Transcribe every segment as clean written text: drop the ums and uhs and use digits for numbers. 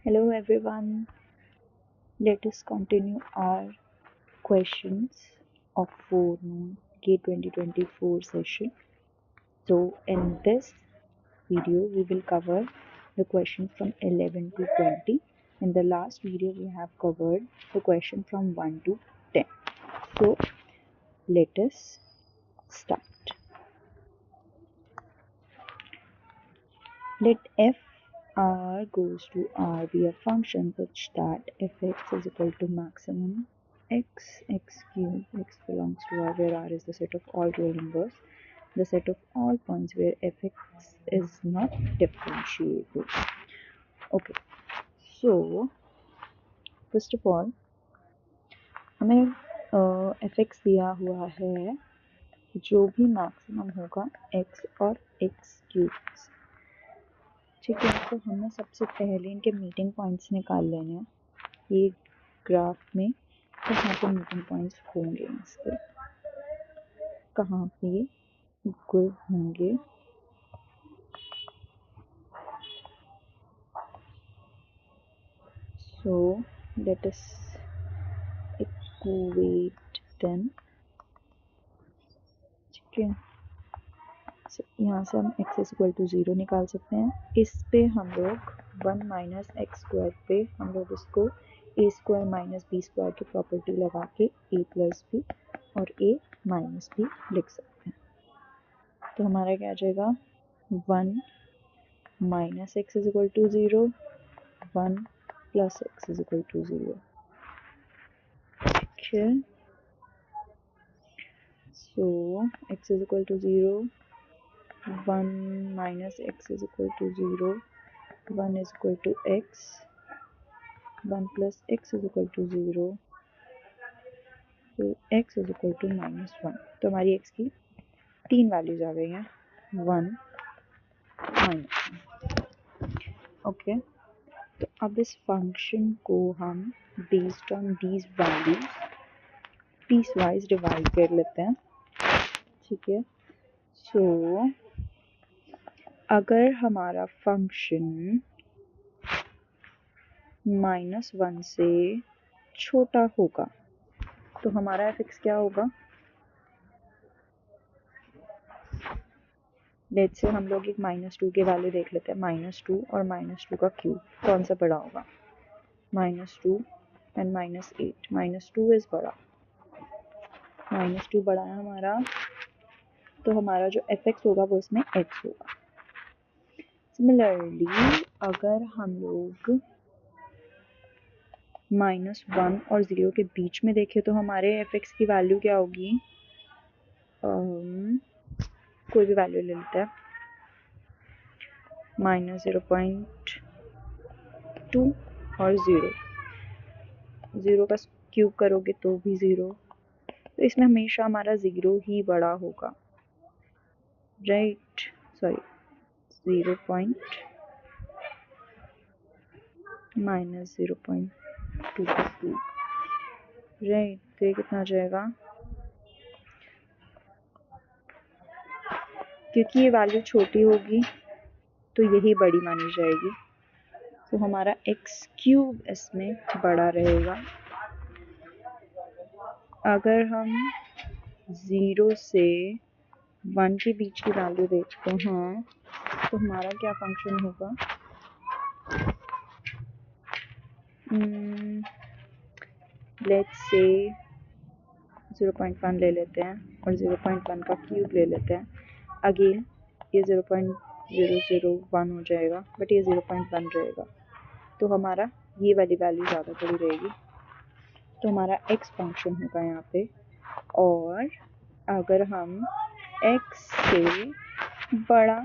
Hello everyone, let us continue our questions of forenoon Gate 2024 session. So in this video we will cover the question from 11 to 20. In the last video we have covered the question from 1 to 10. So let us start. Let f r goes to r be a function such that fx is equal to maximum x cube, x belongs to r where r is the set of all real numbers, the set of all points where fx is not differentiable. Okay, so first of all हमें fx दिया हुआ है जो भी maximum होगा x और x cube, ठीक है। तो हमें सबसे पहले इनके मीटिंग पॉइंट्स निकाल लेने हैं ये ग्राफ में। तो यहाँ पे मीटिंग पॉइंट्स होंगे इसके कहाँ पे इक्वल होंगे, so let us equate them, ठीक है। यहाँ से हम x इज इक्वल टू 0 निकाल सकते हैं। इस पे हम लोग 1 माइनस एक्स स्क्वायर पे हम लोग इसको a square minus B square की प्रॉपर्टी लगा के a प्लस बी और a माइनस बी लिख सकते हैं। तो हमारा क्या आ जाएगा 1 minus X is equal to 0, 1 plus X is equal to 0, ठीक है। So x is equal to 0, 1 minus x is equal to 0, 1 is equal to x, 1 plus x is equal to 0, तो x is equal to minus 1। तो हमारी x की तीन values आ गई हैं 1 minus. Okay, तो अब इस फंक्शन को हम based on these values piecewise divide कर लेते हैं, ठीक है। सो अगर हमारा फंक्शन -1 से छोटा होगा तो हमारा fx क्या होगा। लेट्स से हम लोग एक -2 की वैल्यू देख लेते हैं। -2 और -2 का क्यूब कौन सा बड़ा होगा, -2 एंड -8। -2 इज बड़ा, -2 बड़ा है हमारा, तो हमारा जो fx होगा वो इसमें x होगा। सिमिलरली अगर हम लोग -1 और 0 के बीच में देखें तो हमारे fx की वैल्यू क्या होगी, कोई भी वैल्यू ले लेते हैं, -0.2 और 0 का क्यूब करोगे तो भी 0, तो इसमें हमेशा हमारा 0 ही बड़ा होगा, राइट। सॉरी, 0.-0.2 का क्यूब, राइट। तो ये कितना आ जाएगा, क्योंकि ये वैल्यू छोटी होगी तो यही बड़ी मानी जाएगी, तो हमारा एक्स क्यूब इसमें बड़ा रहेगा। अगर हम 0 से 1 के बीच की वैल्यू देखते हैं तो हमारा क्या फंक्शन होगा, लेट्स से 0.1 ले लेते हैं और 0.1 का क्यूब ले लेते हैं। अगेन ये 0.001 हो जाएगा, बट ये 0.1 रहेगा, तो हमारा ये वाली वैल्यू ज़्यादा बड़ी रहेगी, तो हमारा x फंक्शन होगा यहाँ पे। और अगर हम x से बड़ा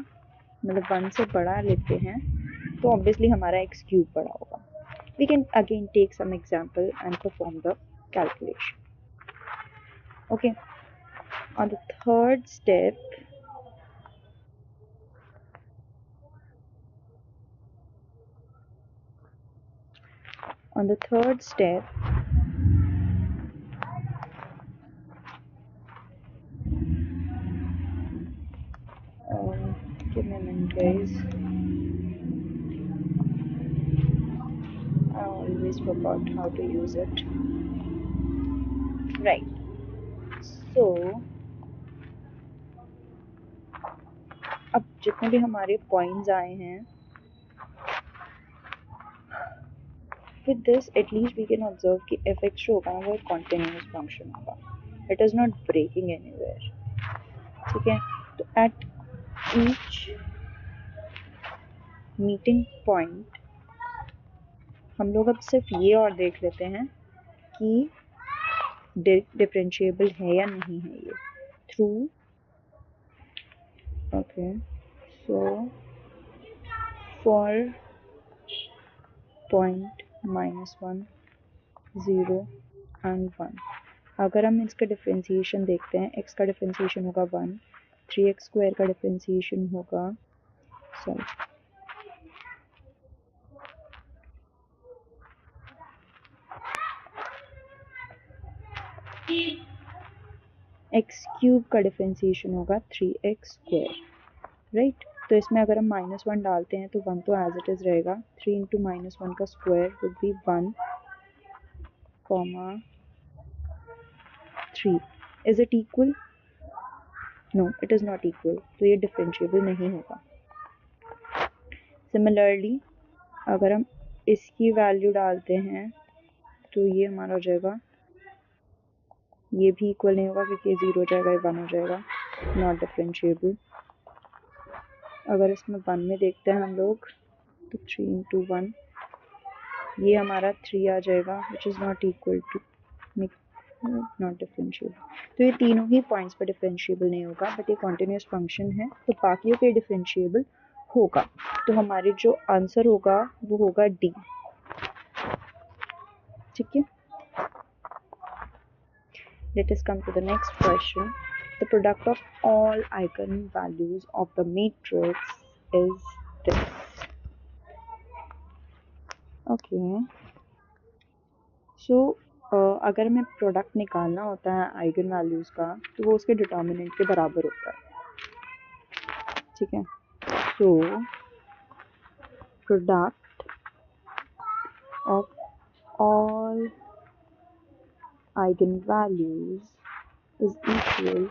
मतलब 1 से बड़ा लेते हैं तो ऑब्वियसली हमारा x क्यूब बड़ा होगा। We can again take some example and perform the calculation. Okay, on the third step, give me a minute guys, always forgot how to use it. Right. So अब जितने भी हमारे points आए हैं, with this at least we can observe कि fx जो होगा वो एक continuous function होगा. It is not breaking anywhere. ठीक है, तो at each meeting point हम लोग अब सिर्फ ये और देख लेते हैं कि डिफरेंशिएबल है या नहीं है ये through. Okay, so for point -1, 0 and 1 अगर हम इसका डिफरेंशिएशन देखते हैं, x का डिफरेंशिएशन होगा 1, 3x² का डिफरेंशिएशन होगा x³ का डिफरेंशिएशन होगा 3x². राइट, तो इसमें अगर हम -1 डालते हैं तो 1 तो एज इट इज़ रहेगा. 3 × -1 का square would be 1, 3. Is it equal? No, it is not equal, तो ये डिफरेंशिएबल नहीं होगा. सिमिलरली अगर हम इसकी वैल्यू डालते हैं तो ये हमारा हो जाएगा, ये भी इक्वल नहीं होगा क्योंकि ये 0 हो जाएगा, ये 1 हो जाएगा, नॉट डिफरेंशिएबल. अगर इसमें 1 में देखते हैं हम लोग तो 3 × 1, ये हमारा 3 आ जाएगा which is not equal to not differentiable. तो ये तीनों ही पॉइंट्स पर डिफरेंशिएबल नहीं होगा, बट ये कॉन्टिन्यूस फंक्शन है तो बाकियों पे डिफरेंशिएबल होगा. तो हमारे जो आंसर होगा वो होगा डी. ठीक है, let us come to the next question. The product of all eigenvalues of the matrix is this. Okay, so अगर हमें प्रोडक्ट निकालना होता है आइगन वैल्यूज़ का तो वो उसके डिटर्मिनेंट के बराबर होता है. ठीक है, so product of all eigenvalues is equal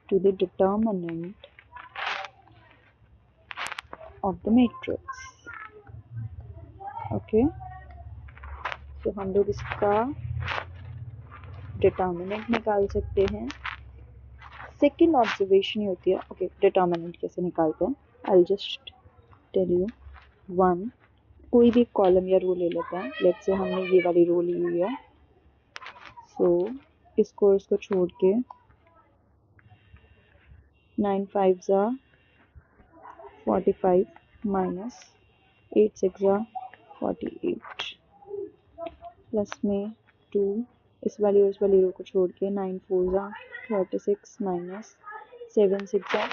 to the determinant of the matrix. Okay, so हम लोग इसका डिटर्मिनेंट निकाल सकते हैं. सेकेंड ऑब्जर्वेशन ही होती है. ओके, डिटर्मिनेंट कैसे निकालते हैं, आई जस्ट टेल यू. 1, कोई भी कॉलम या रो ले लेते हैं. लेट्स से हमने ये वाली रो ली हुई है, सो इसको छोड़ के 9 5 ज़ा 45 माइनस 8 6 ज़ा 48 प्लस में 2, इस वाली और इस वाली रो को छोड़ के 9 4 ज़ा 36 माइनस 7 6 ज़ा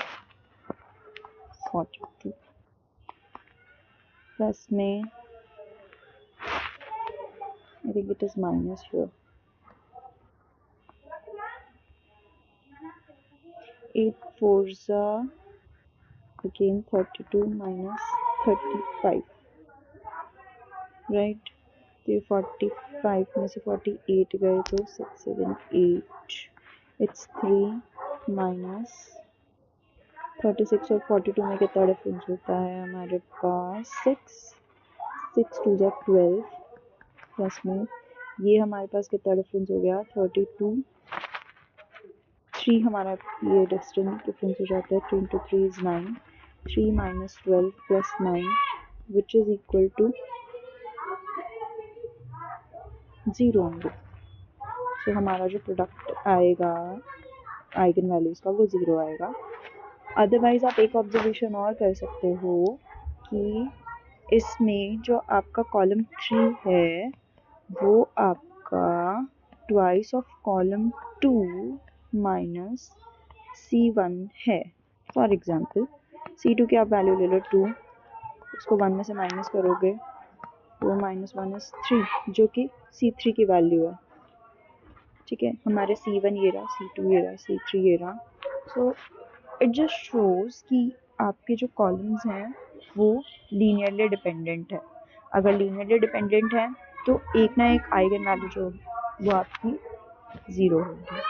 42 प्लस में I think it is minus here. 8 4 ज़ा again 32 minus 35, right? तो ये 45 में से 48 गए तो 6 7 8, it's 3 minus 36 और 42 में कितना डिफरेंस होता है हमारे पास 6 2 ज़ा 12 प्लस में ये हमारे पास कितना डिफरेंस हो गया 32, 3 हमारा ये डिफरेंस हो जाता है. 3 × 3 is 9, 3 minus 12 plus 9 which is equal to 0 only. so हमारा जो प्रोडक्ट आएगा आइगन वैल्यूज़ का वो 0 आएगा. अदरवाइज आप एक ऑब्जर्वेशन और कर सकते हो कि इसमें जो आपका कॉलम 3 है वो आपका twice of column 2 minus C1 है. फॉर एग्जाम्पल C2 की आप वैल्यू ले लो 2, उसको 1 में से माइनस करोगे तो -1 इज 3 जो कि C3 की वैल्यू है. ठीक है, हमारे C1 ये रहा, C2 ये रहा, C3 ये रहा. सो इट जस्ट शोज कि आपके जो कॉलम्स हैं वो लीनियरली डिपेंडेंट है. अगर लीनियरली डिपेंडेंट है तो एक ना एक आइगन वैल्यू जो वो आपकी 0 होगी.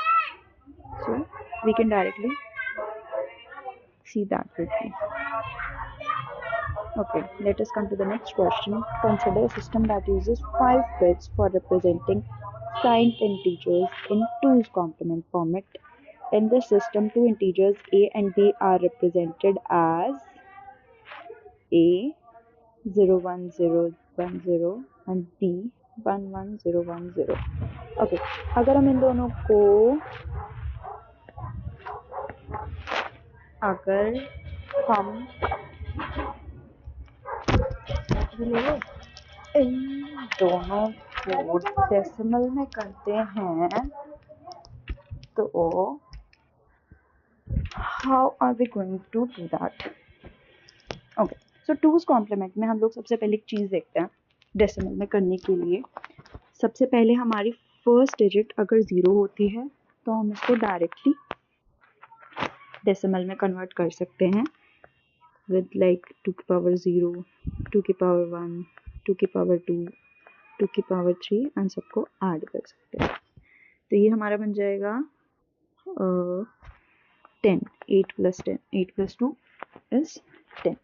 So we can directly see that quickly. Okay, let us come to the next question. Consider a system that uses 5 bits for representing signed integers in 2's complement format. In this system, two integers a and b are represented as a 01010 and b 11010. Okay, अगर हम इन दोनों को अगर हम इन दोनों को decimal में करते हैं तो how are we going to do that? Okay, so 2's complement में हम लोग सबसे पहले एक चीज़ देखते हैं डेसिमल में करने के लिए. सबसे पहले हमारी फर्स्ट डिजिट अगर 0 होती है तो हम इसको डायरेक्टली डेसिमल में कन्वर्ट कर सकते हैं with like 2 की पावर 0, 2 की पावर 1, 2 की पावर 2, 2 की पावर 3 एंड सबको ऐड कर सकते हैं. तो ये हमारा बन जाएगा 10. 8 plus 10, 8 plus 2 is 10,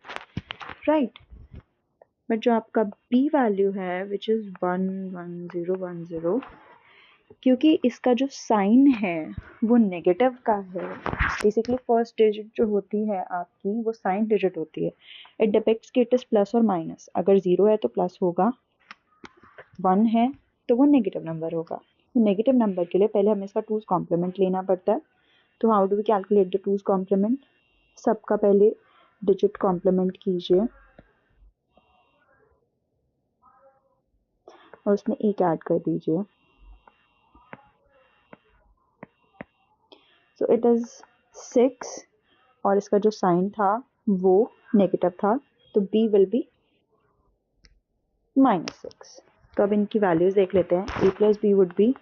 right? But जो आपका b वैल्यू है विच इज़ 11010, क्योंकि इसका जो साइन है वो नेगेटिव का है. बेसिकली फर्स्ट डिजिट जो होती है आपकी वो साइन डिजिट होती है. इट डिपेक्ट्स कि इट इज प्लस और माइनस. अगर 0 है तो प्लस होगा, 1 है तो वो नेगेटिव नंबर होगा. नेगेटिव नंबर के लिए पहले हमें इसका 2's कॉम्प्लीमेंट लेना पड़ता है. तो how do we calculate the 2's complement? सबका पहले डिजिट कॉम्प्लीमेंट कीजिए और उसमें एक ऐड कर दीजिए. सो इट इज़ 6 और इसका जो साइन था वो नेगेटिव था, तो b विल बी -6. तो अब इनकी वैल्यूज देख लेते हैं. a plus B would be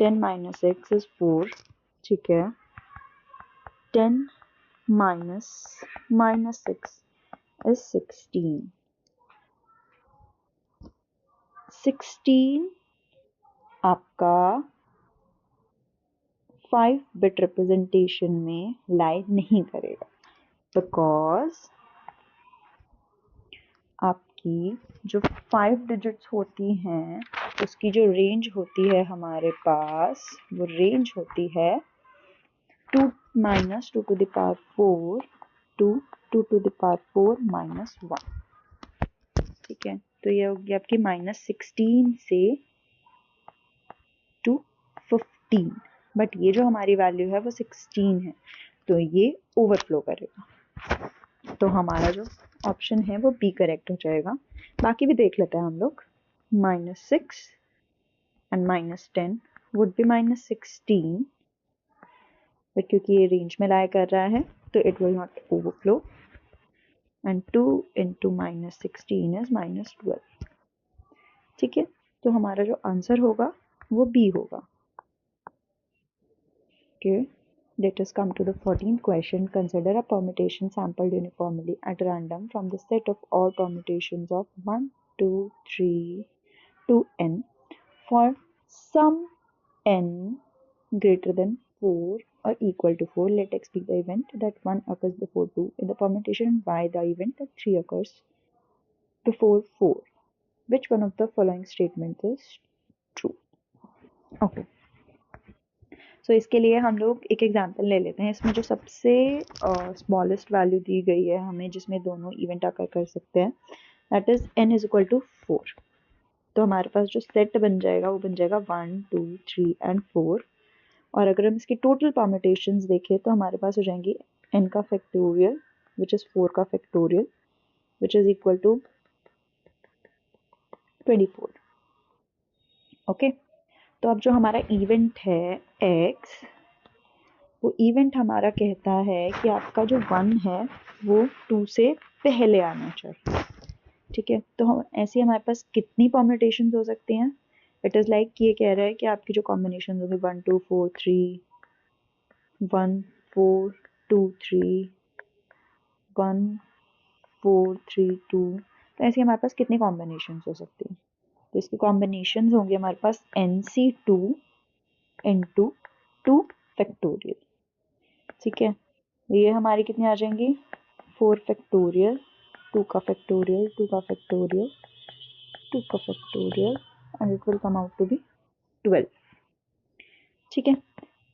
10 minus 6 is 4. ठीक है, 10 माइनस -6 इज 16. 16 आपका 5 बिट रिप्रेजेंटेशन में लाई नहीं करेगा बिकॉज आपकी जो 5 डिजिट्स होती हैं उसकी जो रेंज होती है हमारे पास वो रेंज होती है 2 minus 2 to the power 4 to 2 to the power 4 minus 1. ठीक है, तो ये होगी आपकी -16 से टू 15. बट ये जो हमारी वैल्यू है वो 16 है, तो ये ओवरफ्लो करेगा. तो हमारा जो ऑप्शन है वो बी करेक्ट हो जाएगा. बाकी भी देख लेते हैं हम लोग. -6 एंड -10 वुड बी -16, बट क्योंकि ये रेंज में लाई कर रहा है तो it will not overflow. And 2 into -16 is -12. ठीक है, तो हमारा जो आंसर होगा वो बी होगा. Okay, let us come to the 14th question. Consider a permutation sampled uniformly at random from the set of all permutations of 1, 2, 3 to n for some n greater than 4 or equal to 4. Let x be the event that 1 occurs before 2 in the permutation and y the event that 3 occurs before 4. Which one of the following statements is true? Okay. सो इसके लिए हम लोग एक example ले लेते हैं. इसमें जो सबसे स्मॉलेस्ट वैल्यू दी गई है हमें जिसमें दोनों इवेंट आकर कर सकते हैं that is n is equal to 4. तो हमारे पास जो सेट बन जाएगा वो बन जाएगा 1, 2, 3 एंड 4. और अगर हम इसकी टोटल परम्यूटेशंस देखें तो हमारे पास हो जाएंगी n का फैक्टोरियल विच इज़ 4 का factorial which is equal to 24. Okay, तो अब जो हमारा इवेंट है x, वो इवेंट हमारा कहता है कि आपका जो 1 है वो 2 से पहले आना चाहिए. ठीक है, तो हम ऐसे हमारे पास कितनी परम्यूटेशंस हो सकती हैं? इट इज़ लाइक ये कह रहा है कि आपकी जो कॉम्बिनेशन होगी 1 2 4 3, 1 4 2 3, 1 4 3 2. तो ऐसे हमारे पास कितनी कॉम्बिनेशंस हो सकती हैं? तो इसके कॉम्बिनेशन होंगे हमारे पास NC2 इंटू 2 फैक्टोरियल। ठीक है, ये हमारी कितनी आ जाएंगी 4 फैक्टोरियल, 2 का फैक्टोरियल, 2 का फैक्टोरियल, 2 का factorial and it will come out to be 12। ठीक है,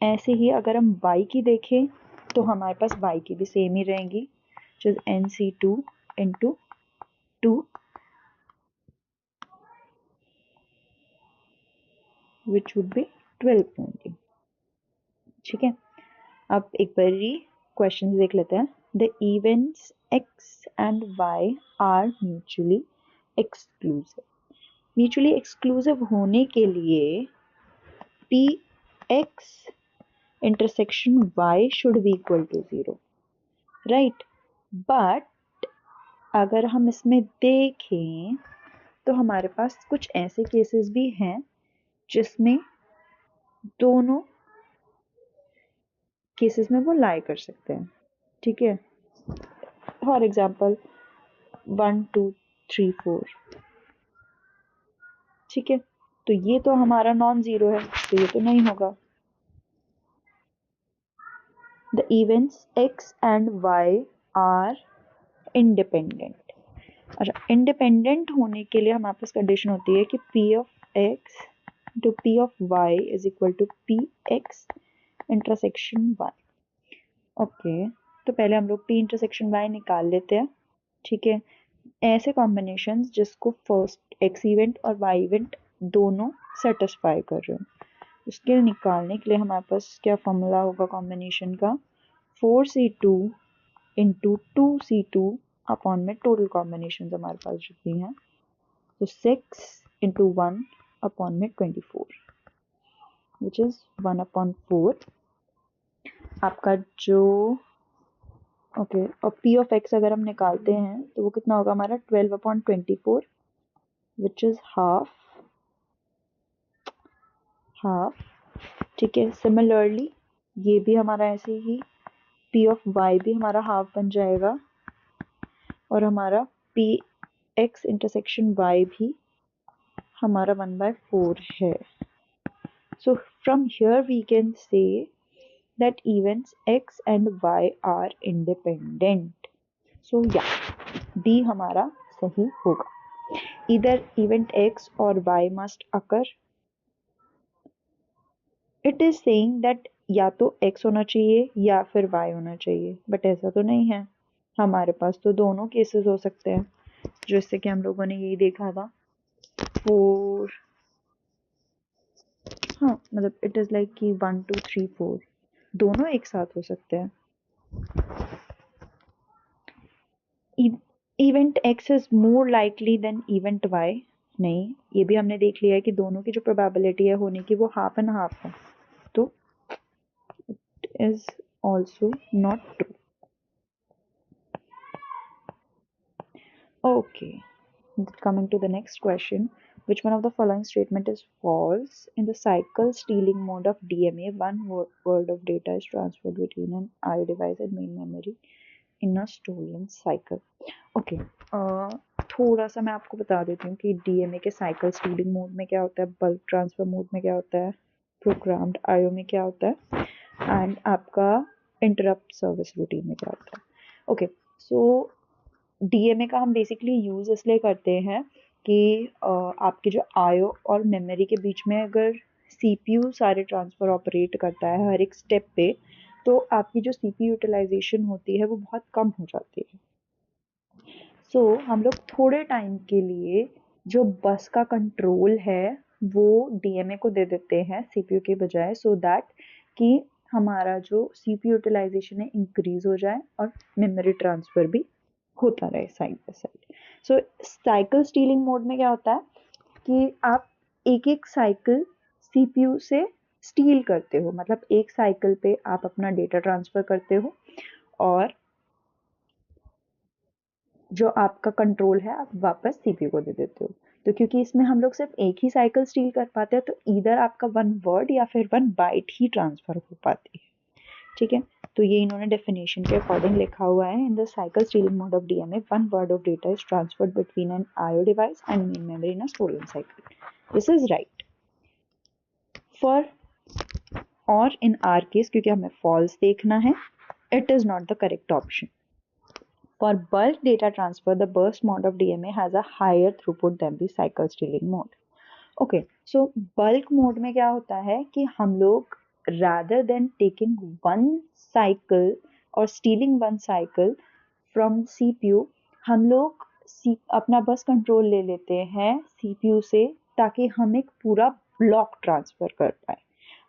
ऐसे ही अगर हम y की देखें तो हमारे पास y की भी सेम ही रहेंगी, जो NC2 into 2 which would be 12 only। ठीक है, अब एक बारी क्वेश्चन देख लेते हैं। The events x and y are mutually exclusive. Mutually exclusive होने के लिए px intersection y should be equal to 0, right. But अगर हम इसमें देखें तो हमारे पास कुछ ऐसे केसेस भी हैं जिसमें दोनों केसेस में वो लाई कर सकते हैं। ठीक है, फॉर एग्जाम्पल 1 2 3 4। ठीक है, तो ये तो हमारा नॉन जीरो है, तो ये तो नहीं होगा। The events x and y are independent. अच्छा, इंडिपेंडेंट होने के लिए हमारे पास कंडीशन होती है कि p of x to p of y is equal to px intersection y। Okay, तो पहले हम लोग p इंटरसेक्शन y निकाल लेते हैं। ठीक है, ऐसे कॉम्बिनेशंस जिसको फर्स्ट x इवेंट और y इवेंट दोनों सेटिस्फाई कर रहे हो, उसके निकालने के लिए हमारे पास क्या फॉर्मूला होगा कॉम्बिनेशन का, 4C2 इंटू 2C2 अपॉन में टोटल कॉम्बिनेशन हमारे पास जितनी हैं, तो 6 इंटू 1 अपॉन में 24 विच इज 1/4 आपका जो। ओके, और p ऑफ x अगर हम निकालते हैं तो वो कितना होगा हमारा 12/24 विच इज हाफ। ठीक है, सिमिलरली ये भी हमारा ऐसे ही p ऑफ y भी हमारा हाफ बन जाएगा और हमारा p x इंटरसेक्शन y भी हमारा 1/4 है। So from here we can say that events x and y are independent. So yeah, B हमारा सही होगा। Either event x or y must occur. It is saying that या तो x होना चाहिए या फिर y होना चाहिए, बट ऐसा तो नहीं है, हमारे पास तो दोनों केसेस हो सकते हैं, जैसे कि हम लोगों ने यही देखा था 4। हाँ, मतलब इट इज लाइक कि 1 2 3 4 दोनों एक साथ हो सकते हैं। Event x is more likely than event y, नहीं, ये भी हमने देख लिया है कि दोनों की जो प्रोबेबिलिटी है होने की वो हाफ एंड हाफ है, तो it is also not true. Okay, coming to the next question, which one of the following statement is false? In the cycle stealing mode of DMA, one word of data is transferred between an IO device and main memory in a stolen cycle. Okay, थोड़ा सा मैं आपको बता देती हूँ कि DMA के cycle stealing mode में क्या होता है, बल्क ट्रांसफर मोड में क्या होता है, प्रोग्राम्ड IO में क्या होता है, एंड आपका इंटरप्ट सर्विस रूटीन में क्या होता है। ओके, सो DMA का हम बेसिकली यूज़ इसलिए करते हैं कि आपके जो IO और मेमोरी के बीच में अगर CPU सारे ट्रांसफ़र ऑपरेट करता है हर एक स्टेप पे, तो आपकी जो CPU यूटिलाइजेशन होती है वो बहुत कम हो जाती है। सो हम लोग थोड़े टाइम के लिए जो बस का कंट्रोल है वो DMA को दे देते हैं CPU के बजाय, सो दैट कि हमारा जो CPU यूटिलाइजेशन है इंक्रीज हो जाए और मेमोरी ट्रांसफ़र भी होता रहे side by side. So cycle stealing mode में क्या होता है कि आप एक एक साइकिल CPU से स्टील करते हो, मतलब एक साइकिल पे आप अपना डेटा ट्रांसफर करते हो और जो आपका कंट्रोल है आप वापस CPU को दे देते हो। तो क्योंकि इसमें हम लोग सिर्फ एक ही साइकिल स्टील कर पाते हैं, तो इधर आपका 1 वर्ड या फिर 1 बाइट ही ट्रांसफर हो पाती है। ठीक है, तो ये इन्होंने डेफिनेशन के अकॉर्डिंग लिखा हुआ है, in the cycle stealing mode of DMA one word of data is transferred between an IO device and main memory in a stolen cycle. This is right for, और इन आर केस क्योंकि हमें false देखना है, it is not the correct option. For bulk data transfer, the burst mode of DMA has a higher throughput than the cycle stealing mode. Okay, so bulk mode में क्या होता है कि हम लोग rather than taking one cycle or stealing one cycle from CPU, हम लोग अपना बस कंट्रोल ले लेते हैं CPU से ताकि हम एक पूरा ब्लॉक ट्रांसफर कर पाए.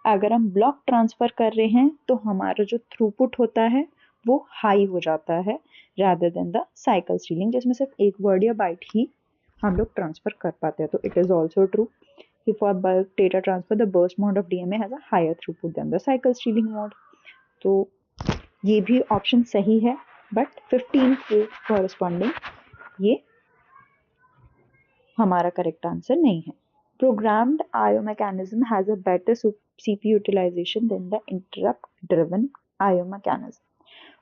अगर हम ब्लॉक ट्रांसफर कर रहे हैं तो हमारा जो थ्रूपुट होता है वो हाई हो जाता है rather than the cycle stealing जिसमें सिर्फ एक वर्ड या बाइट ही हम लोग ट्रांसफर कर पाते हैं. तो it is also true for bulk data transfer the burst mode of DMA has a higher throughput than the cycle stealing mode. तो ये भी ऑप्शन सही है, बट 15 के कॉरेस्पॉन्डिंग ये हमारा करेक्ट आंसर नहीं है. Programmed I/O mechanism has a better CPU utilization than the interrupt-driven I/O mechanism.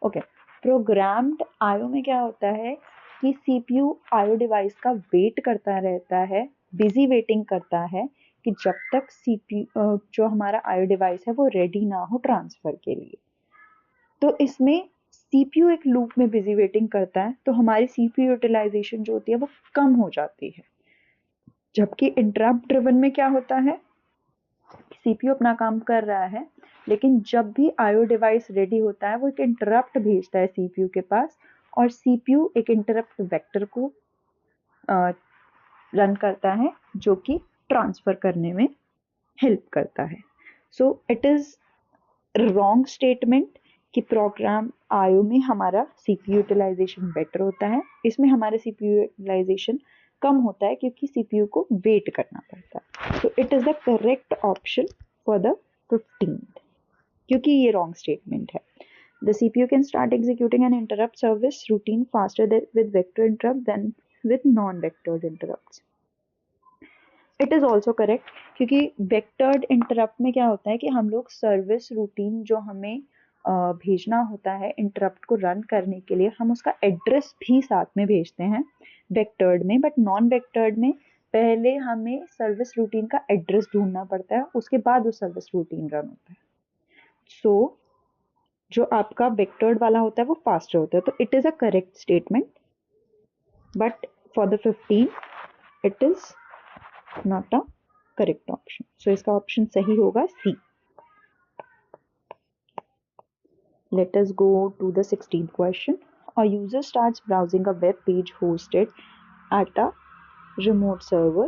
Okay, programmed I/O में क्या होता है कि CPU I/O डिवाइस का वेट करता रहता है, बिजी वेटिंग करता है कि जब तक CPU जो हमारा I/O डिवाइस है वो रेडी ना हो ट्रांसफर के लिए. तो इसमें CPU एक लूप में बिजी वेटिंग करता है, तो हमारी CPU यूटिलाइजेशन जो होती है वो कम हो जाती है. जबकि इंटरप्ट ड्रिवन में क्या होता है, सीपीयू अपना काम कर रहा है लेकिन जब भी आईओ डिवाइस रेडी होता है वो एक इंटरप्ट भेजता है सीपीयू के पास, और सीपीयू एक इंटरप्ट वेक्टर को रन करता है जो कि ट्रांसफर करने में हेल्प करता है. So it is wrong statement कि प्रोग्राम आईओ में हमारा सीपीयू यूटिलाइजेशन बेटर होता है. इसमें हमारा सीपीयू यूटिलाइजेशन कम होता है क्योंकि सीपीयू को वेट करना पड़ता है. तो it is the correct option for the 15th क्योंकि ये रॉन्ग स्टेटमेंट है. The CPU can start executing an interrupt service routine faster with vector interrupt than with non-vectored interrupts. It is also correct क्योंकि vectored interrupt में क्या होता है कि हम लोग सर्विस रूटीन जो हमें भेजना होता है इंटरप्ट को रन करने के लिए, हम उसका एड्रेस भी साथ में भेजते हैं वेक्टर्ड में. बट नॉन वेक्टर्ड में पहले हमें सर्विस रूटीन का एड्रेस ढूंढना पड़ता है, उसके बाद वो सर्विस रूटीन रन होता है. सो जो आपका वेक्टर्ड वाला होता है वो फास्टर होता है. तो it is a correct statement, but for the 15 it is not a correct option. So इसका ऑप्शन सही होगा सी. Let us go to the 16th question. A user starts browsing a web page hosted at a remote server.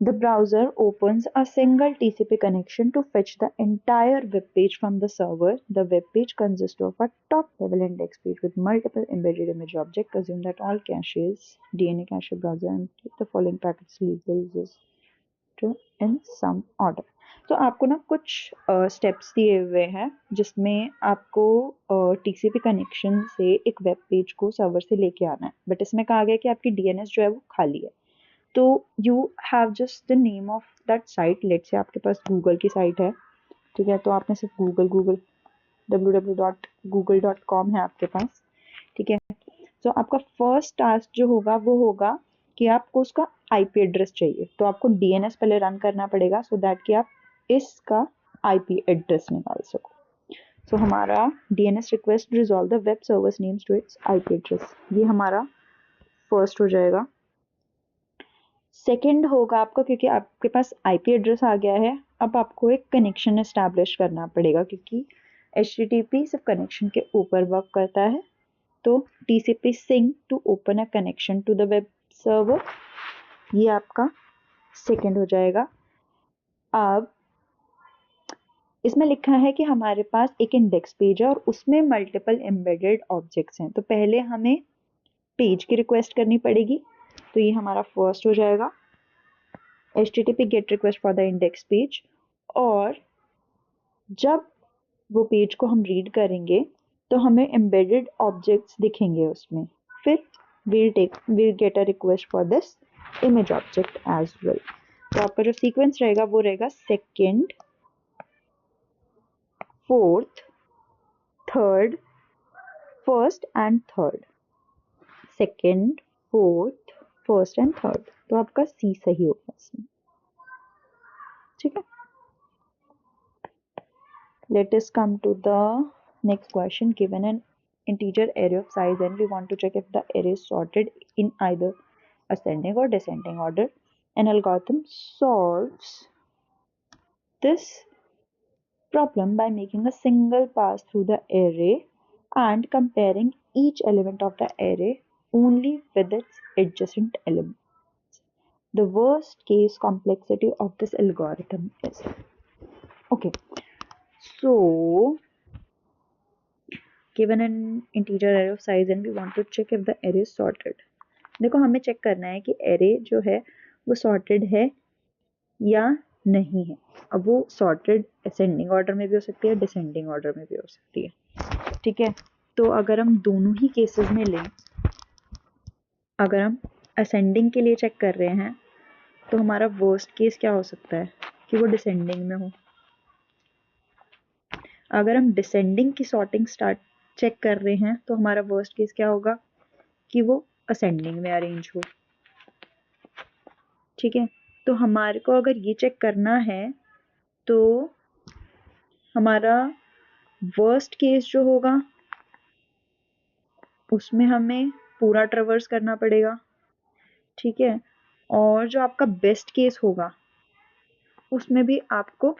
The browser opens a single TCP connection to fetch the entire web page from the server. The web page consists of a top-level index page with multiple embedded image objects. Assume that all caches, DNA cache browser, and the following packets labels in some order. तो आपको ना कुछ steps दिए हुए हैं जिसमें आपको TCP connection से एक वेब पेज को सर्वर से लेके आना है. बट इसमें कहा गया कि आपकी डीएनएस जो है वो खाली है. तो you have just the name of that site. Late से आपके पास गूगल की साइट है, ठीक है, तो आपने सिर्फ गूगल www.google.com है आपके पास, ठीक है. तो आपका फर्स्ट टास्क जो होगा वो होगा कि आपको उसका आईपी एड्रेस चाहिए. तो आपको डीएनएस पहले रन करना पड़ेगा सो दैट कि आप इसका आईपी एड्रेस निकाल सको. सो हमारा DNS request resolve the web servers names to its IP address, ये हमारा फर्स्ट हो जाएगा. सेकंड होगा आपका, क्योंकि आपके पास आईपी एड्रेस आ गया है, अब आपको एक कनेक्शन एस्टैब्लिश करना पड़ेगा क्योंकि एचटीटीपी सिर्फ कनेक्शन के ऊपर वर्क करता है. तो TCP SYN to open a connection to the web server, ये आपका सेकंड हो जाएगा. अब इसमें लिखा है कि हमारे पास एक इंडेक्स पेज है और उसमें मल्टीपल एम्बेडेड ऑब्जेक्ट्स हैं. तो पहले हमें पेज की रिक्वेस्ट करनी पड़ेगी, तो ये हमारा फर्स्ट हो जाएगा http get request for the index page. और जब वो पेज को हम रीड करेंगे तो हमें एम्बेडेड ऑब्जेक्ट्स दिखेंगे उसमें. फिर we'll get a request for this image object as well. तो आपका जो सीक्वेंस रहेगा वो रहेगा second fourth, third, first and third, second, fourth, first and third, तो आपका C सही होगा इसमें. ठीक है. Let us come to the next question. Given an integer array of size n, we want to check if the array is sorted in either ascending or descending order. An algorithm solves this problem by making a single pass through the array and comparing each element of the array only with its adjacent elements. The worst case complexity of this algorithm is. Okay, so given an integer array of size and we want to check if the array is sorted. देखो हमें check करना है कि array जो है वो sorted है या नहीं है. अब वो sorted ascending order में भी हो सकती है, descending order में भी हो सकती है. ठीक है. तो अगर हम दोनों ही केसेस में लें, अगर हम ascending के लिए चेक कर रहे हैं तो हमारा वर्स्ट केस क्या हो सकता है कि वो डिसेंडिंग में हो. अगर हम डिसेंडिंग की सॉर्टिंग स्टार्ट चेक कर रहे हैं तो हमारा वर्स्ट केस क्या होगा कि वो असेंडिंग में अरेंज हो. ठीक है. तो हमारे को अगर ये चेक करना है तो हमारा वर्स्ट केस जो होगा उसमें हमें पूरा ट्रेवर्स करना पड़ेगा. ठीक है. और जो आपका बेस्ट केस होगा उसमें भी आपको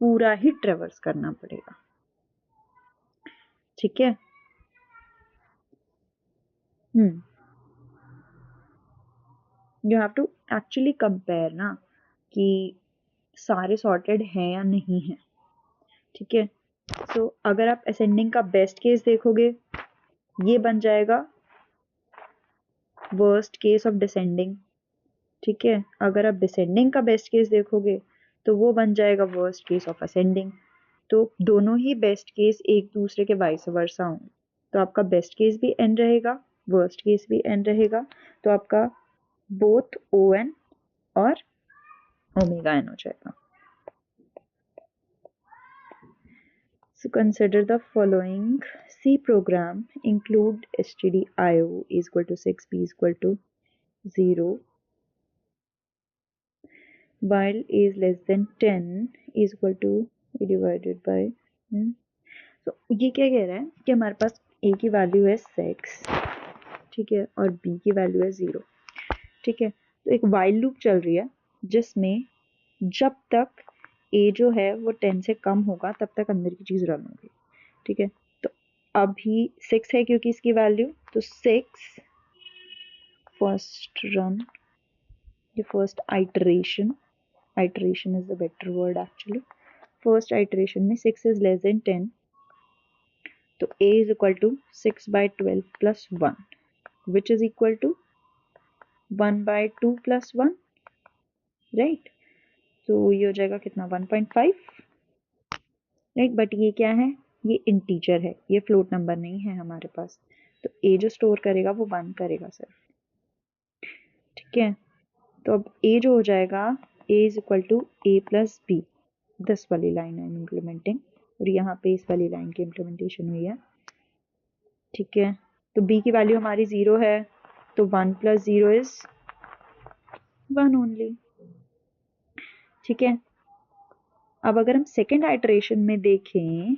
पूरा ही ट्रेवर्स करना पड़ेगा. ठीक है. You have to actually compare ना कि सारे सॉर्टेड हैं या नहीं है. ठीक है. तो अगर आप असेंडिंग का बेस्ट केस देखोगे ये बन जाएगा वर्स्ट केस ऑफ डिसेंडिंग. ठीक है. अगर आप डिसेंडिंग का बेस्ट केस देखोगे तो वो बन जाएगा वर्स्ट केस ऑफ असेंडिंग. तो दोनों ही बेस्ट केस एक दूसरे के वाइस वर्सा होंगे. तो आपका बेस्ट केस भी एन रहेगा, वर्स्ट केस भी एन रहेगा. तो आपका बोथ ओ एन और ओमेगा एन हो जाएगा. So consider the following C program. Include stdio is equal to 6, b is equal to 0, while a is less than 10 is equal to b divided by. So ये क्या कह रहा है कि हमारे पास a की वैल्यू है 6, ठीक है, और b की वैल्यू है 0. ठीक है. तो एक while लूप चल रही है जिसमें जब तक a जो है वो 10 से कम होगा तब तक अंदर की चीज रन होगी. ठीक है. तो अभी 6 है क्योंकि इसकी वैल्यू, तो 6 फर्स्ट रन, ये first iteration is the better word actually. First iteration में 6 इज लेस देन 10, तो a is equal to 6/12 plus 1 which is equal to 1/2 plus 1, right. तो ये हो जाएगा कितना 1.5, राइट. बट ये क्या है, ये इंटीजर है, ये फ्लोट नंबर नहीं है हमारे पास. तो a जो स्टोर करेगा वो 1 करेगा सिर्फ. ठीक है. तो अब a जो हो जाएगा a is equal to a plus B. This वाली लाइन आई एम इम्प्लीमेंटिंग और यहाँ पे इस वाली लाइन की इम्प्लीमेंटेशन हुई है. ठीक है. तो b की वैल्यू हमारी 0 है तो 1 प्लस 0 इज 1 ओनली. ठीक है. अब अगर हम सेकेंड आइटरेशन में देखें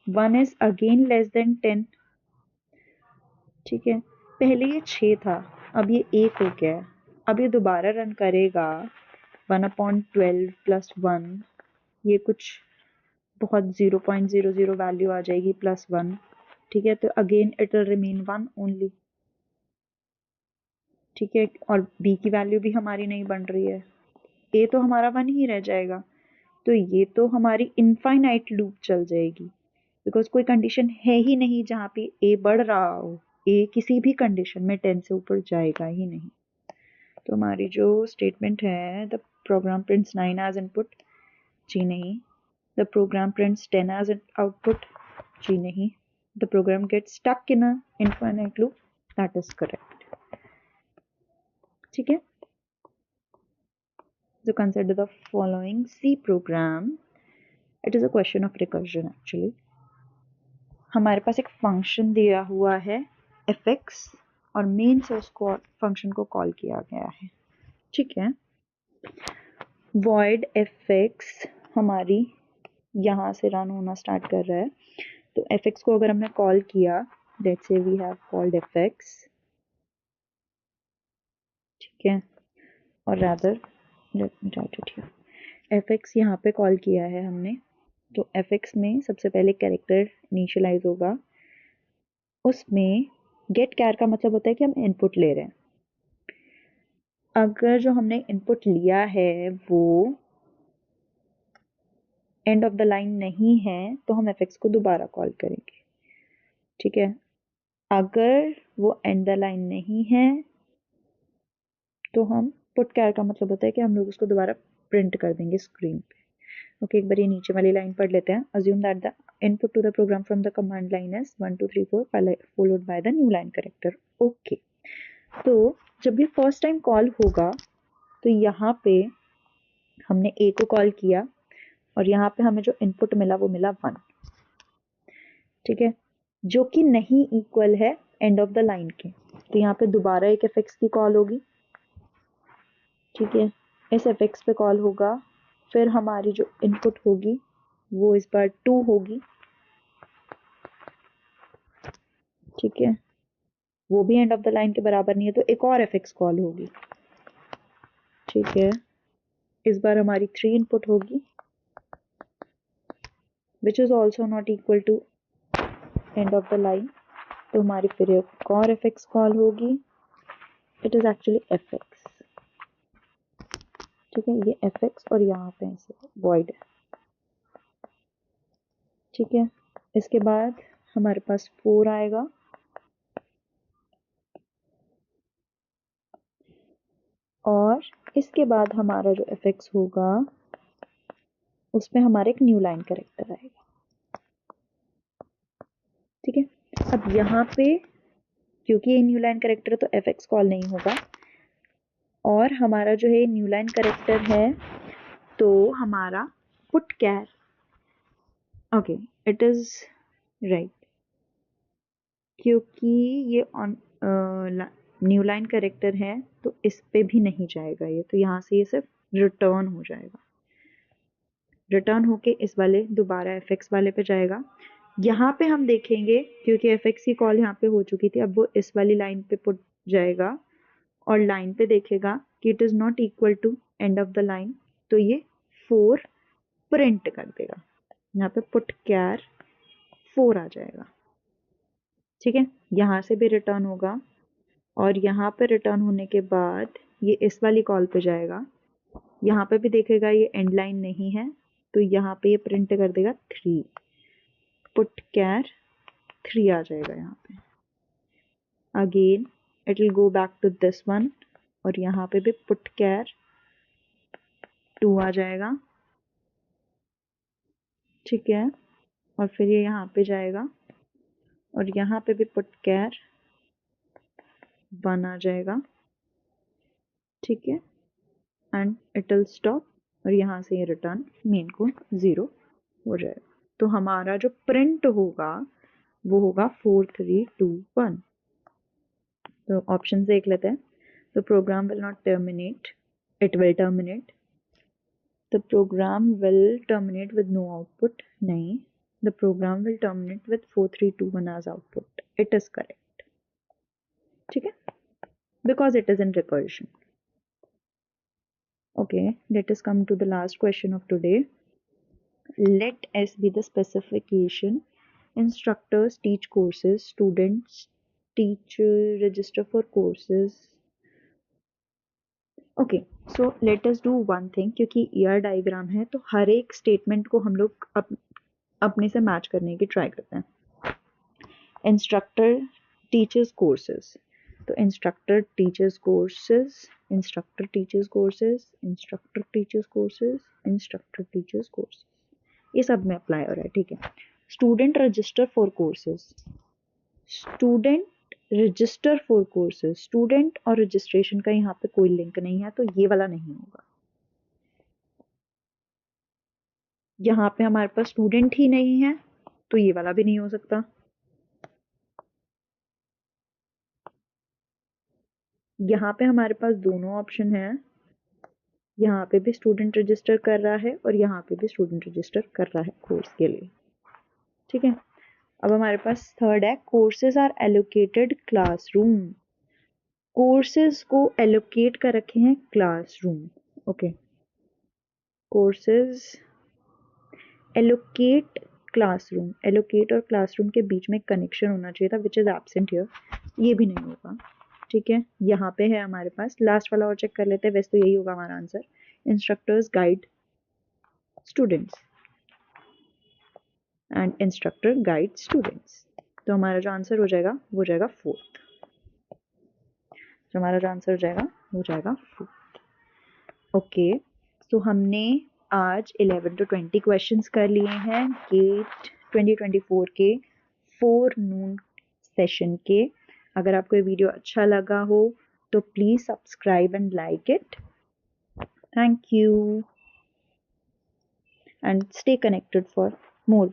1 इज अगेन लेस देन 10. ठीक है. पहले ये 6 था, अब ये 1 हो गया. अब ये दोबारा रन करेगा 1/12 प्लस 1, ये कुछ बहुत 0.00 वैल्यू आ जाएगी प्लस 1. ठीक है. तो again it will remain 1 only. ठीक है. और b की वैल्यू भी हमारी नहीं बन रही है, a तो हमारा 1 ही रह जाएगा. तो ये तो हमारी इनफाइनाइट लूप चल जाएगी बिकॉज कोई कंडीशन है ही नहीं जहाँ पे a बढ़ रहा हो. a किसी भी कंडीशन में 10 से ऊपर जाएगा ही नहीं. तो हमारी जो स्टेटमेंट है the program prints 9 as input, जी नहीं. The program prints 10 as output, जी नहीं. The program gets stuck in a infinite loop, that is correct. ठीक है. So consider the following C program. It is a question of recursion actually. हमारे पास एक function दिया हुआ है fx और मेन से उसको फंक्शन को कॉल किया गया है, ठीक है। void fx हमारी यहाँ से रन होना स्टार्ट कर रहा है, तो fx को अगर हमने कॉल किया, let's say we have called fx, ठीक है, और rather let me right it here, fx यहाँ पे कॉल किया है हमने, तो fx में सबसे पहले कैरेक्टर इनिशियलाइज होगा, उसमें गेट कैर का मतलब होता है कि हम इनपुट ले रहे हैं। अगर जो हमने इनपुट लिया है वो एंड ऑफ द लाइन नहीं है तो हम fx को दोबारा कॉल करेंगे, ठीक है। अगर वो एंड द लाइन नहीं है तो हम पुट कैर का मतलब होता है कि हम लोग उसको दोबारा प्रिंट कर देंगे स्क्रीन पे। ओके, एक बार ये नीचे वाली लाइन पढ़ लेते हैं। Assume that the input to the program from the command line is 1 2 3 4 followed by the new line character. Okay, तो जब ये फर्स्ट टाइम कॉल होगा तो यहाँ पे हमने a को कॉल किया और यहाँ पे हमें जो इनपुट मिला वो मिला 1, ठीक है, जो कि नहीं इक्वल है एंड ऑफ द लाइन के। तो यहाँ पे दोबारा एक fx की कॉल होगी, ठीक है, इस fx पे कॉल होगा, फिर हमारी जो इनपुट होगी वो इस बार 2 होगी, ठीक है, वो भी एंड ऑफ द लाइन के बराबर नहीं है तो एक और fx कॉल होगी, ठीक है, इस बार हमारी 3 इनपुट होगी which is also not equal to end of the line, तो हमारी फिर एक और fx कॉल होगी, इट इज एक्चुअली fx, ठीक है, ये fx और यहाँ पे ऐसे void है, ठीक है। इसके बाद हमारे पास 4 आएगा और इसके बाद हमारा जो fx होगा उसमें हमारा एक न्यू लाइन कैरेक्टर आएगा, ठीक है। अब यहाँ पे क्योंकि ये न्यू लाइन कैरेक्टर है तो fx कॉल नहीं होगा और हमारा जो है न्यू लाइन कैरेक्टर है तो हमारा put char, okay it is right, क्योंकि ये ऑन न्यू लाइन कैरेक्टर है तो इस पे भी नहीं जाएगा ये, तो यहाँ से ये सिर्फ रिटर्न हो जाएगा, रिटर्न होके इस वाले दोबारा fx वाले पे जाएगा। यहाँ पे हम देखेंगे क्योंकि fx की कॉल यहाँ पे हो चुकी थी, अब वो इस वाली लाइन पे पुट जाएगा और लाइन पे देखेगा कि it is not equal to end of the line, तो ये 4 प्रिंट कर देगा, यहाँ पे पुट कैर 4 आ जाएगा, ठीक है। यहाँ से भी रिटर्न होगा और यहाँ पे रिटर्न होने के बाद ये इस वाली कॉल पे जाएगा, यहाँ पे भी देखेगा ये एंड लाइन नहीं है तो यहाँ पे ये प्रिंट कर देगा 3, पुट कैर 3 आ जाएगा यहाँ पे। Again it will go back to this one और यहाँ पे भी पुट कैर 2 आ जाएगा, ठीक है, और फिर ये यहाँ पे जाएगा और यहाँ पे भी पुट कैर 1 आ जाएगा, ठीक है, एंड इट विल स्टॉप और यहाँ से ये रिटर्न मेन को 0 हो जाएगा। तो हमारा जो प्रिंट होगा वो होगा 4 3 2 1। तो ऑप्शन देख लेते हैं। The program will not terminate, it will terminate. The program will terminate with no output, नहीं, the program will terminate with 4 3 2 1 as output, it is correct, ठीक है, because it is in recursion। Okay, let us come to the last question of today. Let S be the specification instructors teach courses, students teach register for courses। Okay, so let us do one thing, क्योंकि year diagram है तो हर एक statement को हम लोग अपने से match करने की ट्राई करते हैं। इंस्ट्रक्टर टीचर्स कोर्सेज, तो instructor teachers courses, instructor teachers courses, instructor teachers courses, instructor teachers courses, ये सब में अप्लाई हो रहा है, ठीक है। Student register for courses, student register for courses, student और रजिस्ट्रेशन का यहाँ पे कोई लिंक नहीं है तो ये वाला नहीं होगा। यहाँ पे हमारे पास स्टूडेंट ही नहीं है तो ये वाला भी नहीं हो सकता। यहाँ पे हमारे पास दोनों ऑप्शन है, यहाँ पे भी स्टूडेंट रजिस्टर कर रहा है और यहाँ पे भी स्टूडेंट रजिस्टर कर रहा है कोर्स के लिए। ठीक है, अब हमारे पास थर्ड है courses are allocated classroom. Courses को एलोकेट कर रखे हैं क्लासरूम। Okay, courses allocate classroom, allocate और क्लासरूम के बीच में कनेक्शन होना चाहिए था विच इज एब्सेंट हियर, ये भी नहीं होगा। ठीक है, यहाँ पे है हमारे पास लास्ट वाला और चेक कर लेते हैं, वैसे तो यही होगा हमारा answer, instructors guide students and instructor guide students. तो हमारा जो आंसर हो जाएगा वो हो जाएगा फोर्थ। जो हमारा जो आंसर हो जाएगा वो जाएगा फोर्थ। ओके, तो हमने आज 11 to 20 क्वेश्चंस कर लिए हैं गेट 2024 के 4 नून सेशन के। अगर आपको ये वीडियो अच्छा लगा हो तो please subscribe and like it. Thank you and stay connected for more